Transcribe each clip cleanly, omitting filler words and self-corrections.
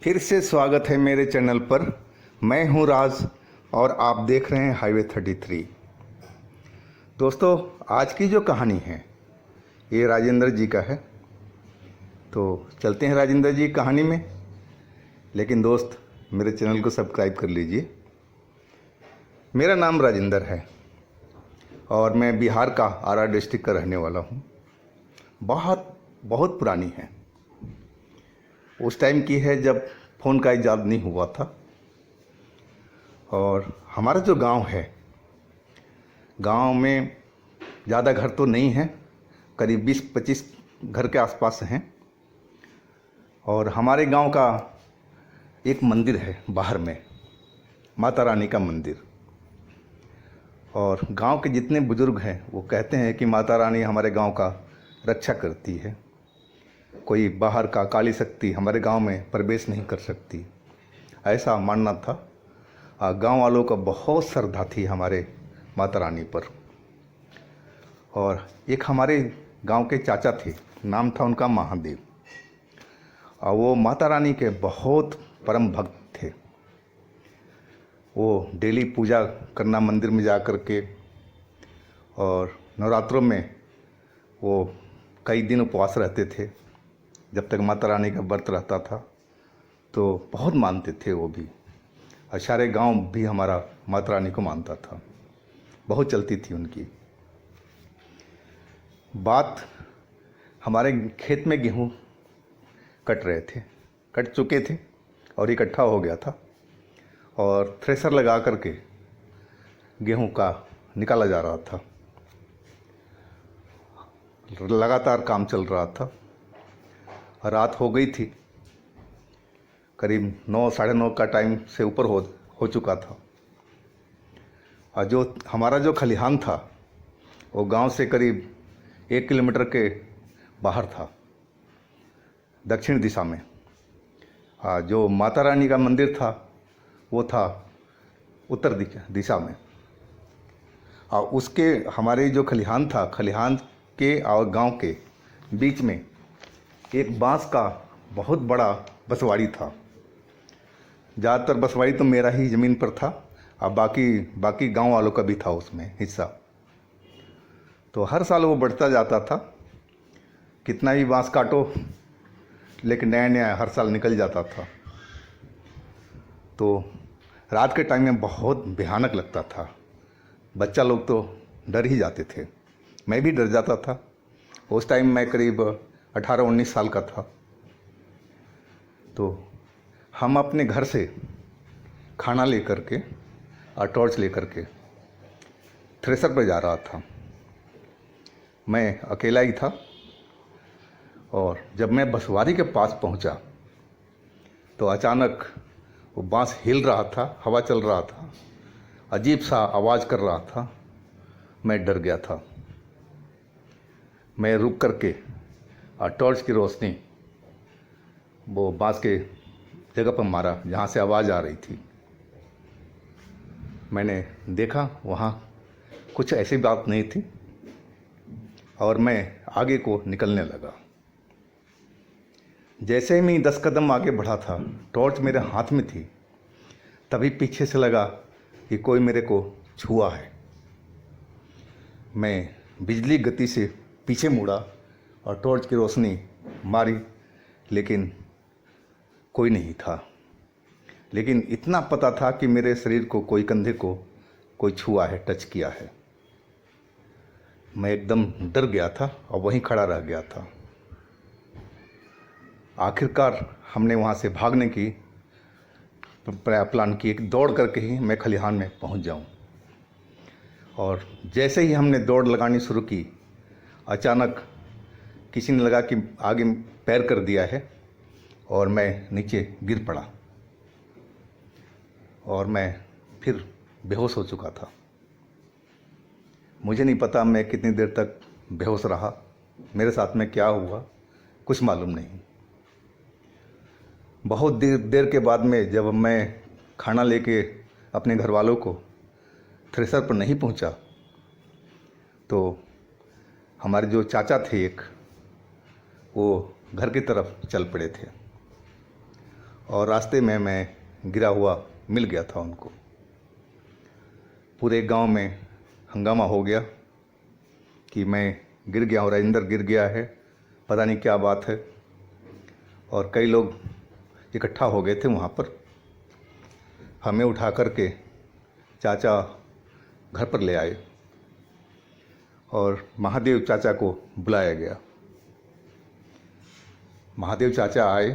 फिर से स्वागत है मेरे चैनल पर। मैं हूं राज और आप देख रहे हैं हाईवे 33। दोस्तों, आज की जो कहानी है ये राजेंद्र जी का है। तो चलते हैं राजेंद्र जी कहानी में। लेकिन दोस्त, मेरे चैनल को सब्सक्राइब कर लीजिए। मेरा नाम राजेंद्र है और मैं बिहार का आरा डिस्ट्रिक्ट का रहने वाला हूँ। बहुत बहुत पुरानी है, उस टाइम की है जब फ़ोन का इजाद नहीं हुआ था। और हमारा जो गांव है, गांव में ज़्यादा घर तो नहीं है, करीब 20-25 घर के आसपास हैं। और हमारे गांव का एक मंदिर है बाहर में, माता रानी का मंदिर। और गांव के जितने बुज़ुर्ग हैं वो कहते हैं कि माता रानी हमारे गांव का रक्षा करती है। कोई बाहर का काली शक्ति हमारे गांव में प्रवेश नहीं कर सकती, ऐसा मानना था। गांव वालों का बहुत श्रद्धा थी हमारे माता रानी पर। और एक हमारे गांव के चाचा थे, नाम था उनका महादेव। और वो माता रानी के बहुत परम भक्त थे। वो डेली पूजा करना मंदिर में जा कर के, और नवरात्रों में वो कई दिन उपवास रहते थे जब तक माता रानी का व्रत रहता था। तो बहुत मानते थे वो भी, और सारे गांव भी हमारा माता रानी को मानता था। बहुत चलती थी उनकी बात। हमारे खेत में गेहूं कट रहे थे, कट चुके थे और इकट्ठा हो गया था, और थ्रेशर लगा करके गेहूं का निकाला जा रहा था। लगातार काम चल रहा था। रात हो गई थी, करीब 9-9:30 का टाइम से ऊपर हो चुका था। और जो हमारा जो खलिहान था वो गांव से करीब 1 किलोमीटर के बाहर था, दक्षिण दिशा में। जो माता रानी का मंदिर था वो था उत्तर दिशा में। और उसके हमारे जो खलिहान था, खलिहान के और गांव के बीच में एक बांस का बहुत बड़ा बसवाड़ी था। ज़्यादातर बसवाड़ी तो मेरा ही ज़मीन पर था, और बाकी गांव वालों का भी था उसमें हिस्सा। तो हर साल वो बढ़ता जाता था। कितना भी बांस काटो, लेकिन नया नया हर साल निकल जाता था। तो रात के टाइम में बहुत भयानक लगता था। बच्चा लोग तो डर ही जाते थे, मैं भी डर जाता था। उस टाइम मैं करीब 18-19 साल का था। तो हम अपने घर से खाना लेकर के और टॉर्च लेकर के थ्रेसर पर जा रहा था। मैं अकेला ही था। और जब मैं बसवारी के पास पहुंचा तो अचानक वो बांस हिल रहा था, हवा चल रहा था, अजीब सा आवाज़ कर रहा था। मैं डर गया था। मैं रुक करके और टॉर्च की रोशनी वो बांस के जगह पर मारा जहाँ से आवाज़ आ रही थी। मैंने देखा वहाँ कुछ ऐसी बात नहीं थी, और मैं आगे को निकलने लगा। जैसे ही मैं 10 कदम आगे बढ़ा था, टॉर्च मेरे हाथ में थी, तभी पीछे से लगा कि कोई मेरे को छुआ है। मैं बिजली गति से पीछे मुड़ा और टॉर्च की रोशनी मारी, लेकिन कोई नहीं था। लेकिन इतना पता था कि मेरे शरीर को कोई, कंधे को कोई छुआ है, टच किया है। मैं एकदम डर गया था और वहीं खड़ा रह गया था। आखिरकार हमने वहाँ से भागने की प्लान की, एक दौड़ करके ही मैं खलिहान में पहुँच जाऊँ। और जैसे ही हमने दौड़ लगानी शुरू की, अचानक किसी ने लगा कि आगे पैर कर दिया है, और मैं नीचे गिर पड़ा और मैं फिर बेहोश हो चुका था। मुझे नहीं पता मैं कितनी देर तक बेहोश रहा, मेरे साथ में क्या हुआ कुछ मालूम नहीं। बहुत देर के बाद में जब मैं खाना लेके अपने घर वालों को थ्रेसर पर नहीं पहुंचा, तो हमारे जो चाचा थे एक, वो घर की तरफ चल पड़े थे। और रास्ते में मैं गिरा हुआ मिल गया था उनको। पूरे गांव में हंगामा हो गया कि मैं गिर गया और राजेंद्र गिर गया है, पता नहीं क्या बात है। और कई लोग इकट्ठा हो गए थे वहाँ पर। हमें उठा कर के चाचा घर पर ले आए और महादेव चाचा को बुलाया गया। महादेव चाचा आए,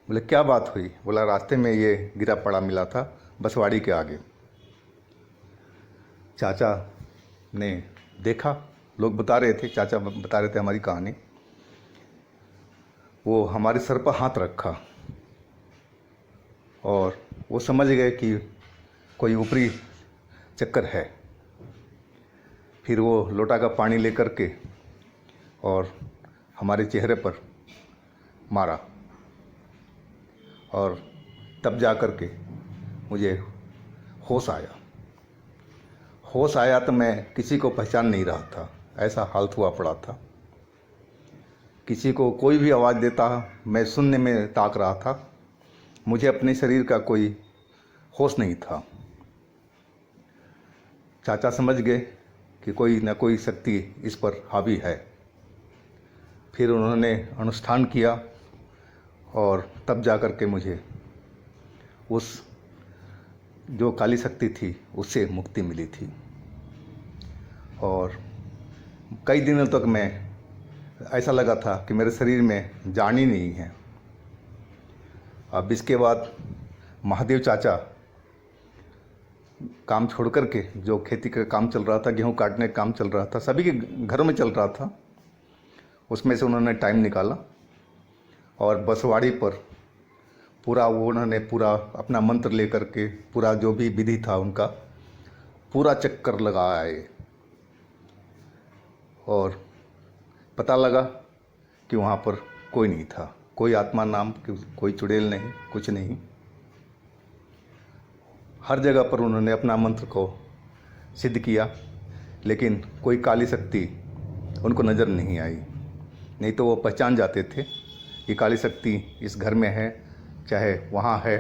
बोले क्या बात हुई? बोला रास्ते में ये गिरा पड़ा मिला था बसवाड़ी के आगे। चाचा ने देखा, लोग बता रहे थे, चाचा बता रहे थे हमारी कहानी। वो हमारे सर पर हाथ रखा और वो समझ गए कि कोई ऊपरी चक्कर है। फिर वो लोटा का पानी लेकर के और हमारे चेहरे पर मारा और तब जा कर के मुझे होश आया। होश आया तो मैं किसी को पहचान नहीं रहा था, ऐसा हालत हुआ पड़ा था। किसी को कोई भी आवाज़ देता मैं सुनने में ताक रहा था। मुझे अपने शरीर का कोई होश नहीं था। चाचा समझ गए कि कोई न कोई शक्ति इस पर हावी है। फिर उन्होंने अनुष्ठान किया और तब जा कर के मुझे उस जो काली शक्ति थी उससे मुक्ति मिली थी। और कई दिनों तक मैं ऐसा लगा था कि मेरे शरीर में जान ही नहीं है। अब इसके बाद महादेव चाचा काम छोड़ कर के, जो खेती का काम चल रहा था, गेहूं काटने का काम चल रहा था, सभी के घरों में चल रहा था, उसमें से उन्होंने टाइम निकाला और बसवाड़ी पर पूरा उन्होंने पूरा अपना मंत्र लेकर के पूरा जो भी विधि था उनका पूरा चक्कर लगा आए। और पता लगा कि वहाँ पर कोई नहीं था, कोई आत्मा नाम कोई चुड़ैल नहीं, कुछ नहीं। हर जगह पर उन्होंने अपना मंत्र को सिद्ध किया, लेकिन कोई काली शक्ति उनको नज़र नहीं आई। नहीं तो वो पहचान जाते थे कि काली शक्ति इस घर में है, चाहे वहाँ है।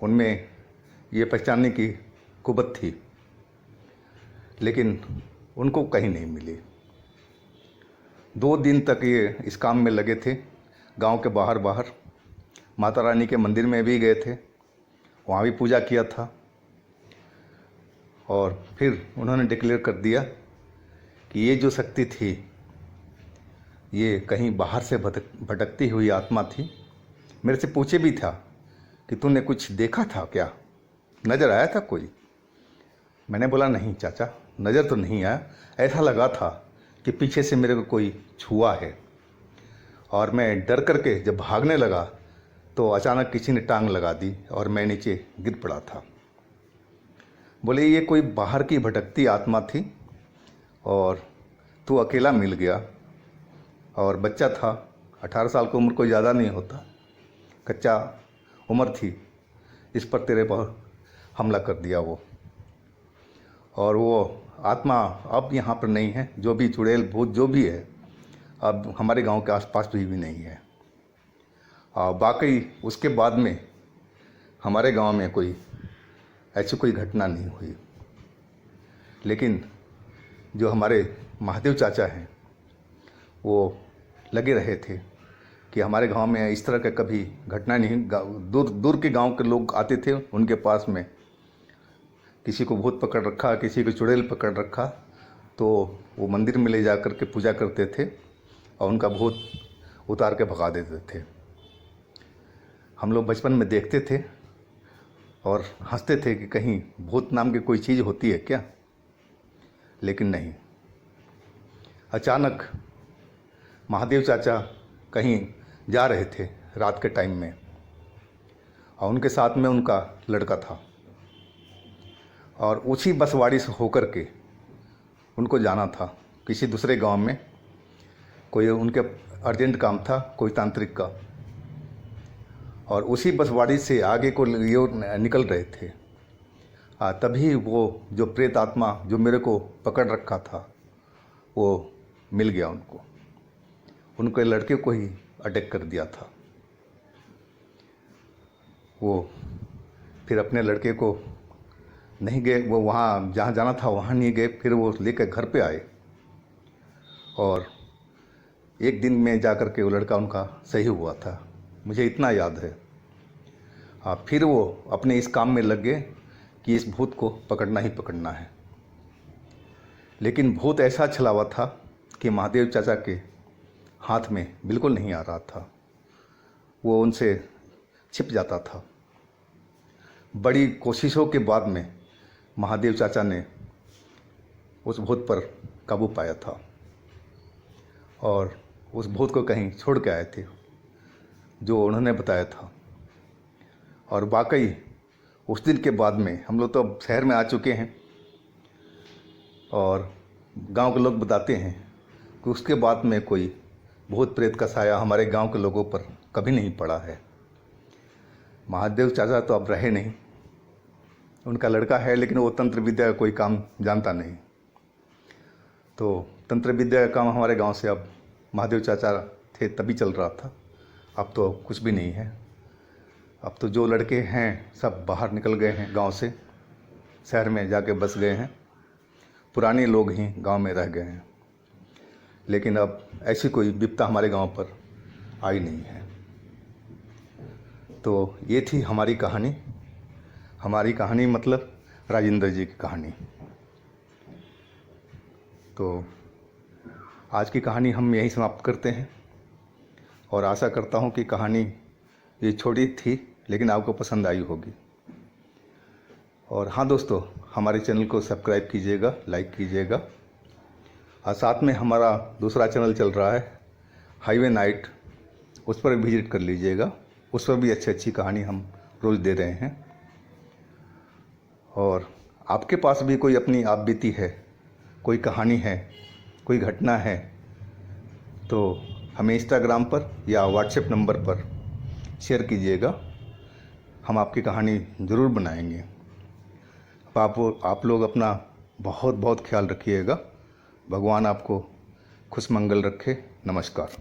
उनमें ये पहचानने की कुवत थी, लेकिन उनको कहीं नहीं मिली। 2 दिन तक ये इस काम में लगे थे। गांव के बाहर बाहर माता रानी के मंदिर में भी गए थे, वहाँ भी पूजा किया था। और फिर उन्होंने डिक्लेयर कर दिया कि ये जो शक्ति थी ये कहीं बाहर से भटकती हुई आत्मा थी। मेरे से पूछे भी था कि तूने कुछ देखा था क्या, नज़र आया था कोई? मैंने बोला नहीं चाचा, नज़र तो नहीं आया, ऐसा लगा था कि पीछे से मेरे को कोई छुआ है। और मैं डर करके जब भागने लगा तो अचानक किसी ने टांग लगा दी और मैं नीचे गिर पड़ा था। बोले ये कोई बाहर की भटकती आत्मा थी और तू अकेला मिल गया, और बच्चा था, 18 साल की उम्र कोई ज़्यादा नहीं होता, कच्चा उम्र थी, इस पर तेरे पर हमला कर दिया वो। और वो आत्मा अब यहाँ पर नहीं है, जो भी चुड़ैल भूत जो भी है अब हमारे गांव के आसपास भी नहीं है। और बाकी उसके बाद में हमारे गांव में कोई ऐसी कोई घटना नहीं हुई। लेकिन जो हमारे महादेव चाचा हैं वो लगे रहे थे कि हमारे गांव में इस तरह का कभी घटना नहीं। दूर दूर के गांव के लोग आते थे उनके पास में, किसी को भूत पकड़ रखा, किसी को चुड़ैल पकड़ रखा, तो वो मंदिर में ले जा कर के पूजा करते थे और उनका भूत उतार के भगा देते थे। हम लोग बचपन में देखते थे और हंसते थे कि कहीं भूत नाम की कोई चीज़ होती है क्या, लेकिन नहीं। अचानक महादेव चाचा कहीं जा रहे थे रात के टाइम में और उनके साथ में उनका लड़का था, और उसी बसवाड़ी से होकर के उनको जाना था किसी दूसरे गांव में, कोई उनके अर्जेंट काम था, कोई तांत्रिक का। और उसी बसवाड़ी से आगे को ये निकल रहे थे। तभी वो जो प्रेत आत्मा जो मेरे को पकड़ रखा था वो मिल गया उनको, उनके लड़के को ही अटैक कर दिया था। वो फिर अपने लड़के को नहीं गए, वो वहाँ जहाँ जाना था वहाँ नहीं गए, फिर वो लेकर घर पे आए और एक दिन में जा कर के वो लड़का उनका सही हुआ था, मुझे इतना याद है। हाँ, फिर वो अपने इस काम में लग गए कि इस भूत को पकड़ना ही पकड़ना है। लेकिन भूत ऐसा छलावा था कि महादेव चाचा के हाथ में बिल्कुल नहीं आ रहा था, वो उनसे छिप जाता था। बड़ी कोशिशों के बाद में महादेव चाचा ने उस भूत पर काबू पाया था और उस भूत को कहीं छोड़ के आए थे जो उन्होंने बताया था। और वाकई उस दिन के बाद में हम लोग तो अब शहर में आ चुके हैं और गांव के लोग बताते हैं कि उसके बाद में कोई भूत प्रेत का साया हमारे गांव के लोगों पर कभी नहीं पड़ा है। महादेव चाचा तो अब रहे नहीं, उनका लड़का है, लेकिन वो तंत्र विद्या का कोई काम जानता नहीं। तो तंत्र विद्या का काम हमारे गांव से अब महादेव चाचा थे तभी चल रहा था, अब तो कुछ भी नहीं है। अब तो जो लड़के हैं सब बाहर निकल गए हैं गांव से, शहर में जाके बस गए हैं, पुराने लोग ही गांव में रह गए हैं। लेकिन अब ऐसी कोई विपदा हमारे गांव पर आई नहीं है। तो ये थी हमारी कहानी मतलब राजेंद्र जी की कहानी। तो आज की कहानी हम यहीं समाप्त करते हैं और आशा करता हूँ कि कहानी ये छोटी थी लेकिन आपको पसंद आई होगी। और हाँ दोस्तों, हमारे चैनल को सब्सक्राइब कीजिएगा, लाइक कीजिएगा। और साथ में हमारा दूसरा चैनल चल रहा है हाईवे नाइट, उस पर विजिट कर लीजिएगा, उस पर भी अच्छी कहानी हम रोज़ दे रहे हैं। और आपके पास भी कोई अपनी आप बीती है, कोई कहानी है, कोई घटना है, तो हमें इंस्टाग्राम पर या व्हाट्सएप नंबर पर शेयर कीजिएगा, हम आपकी कहानी ज़रूर बनाएंगे। आप लोग अपना बहुत बहुत ख्याल रखिएगा। भगवान आपको खुशमंगल रखे। नमस्कार।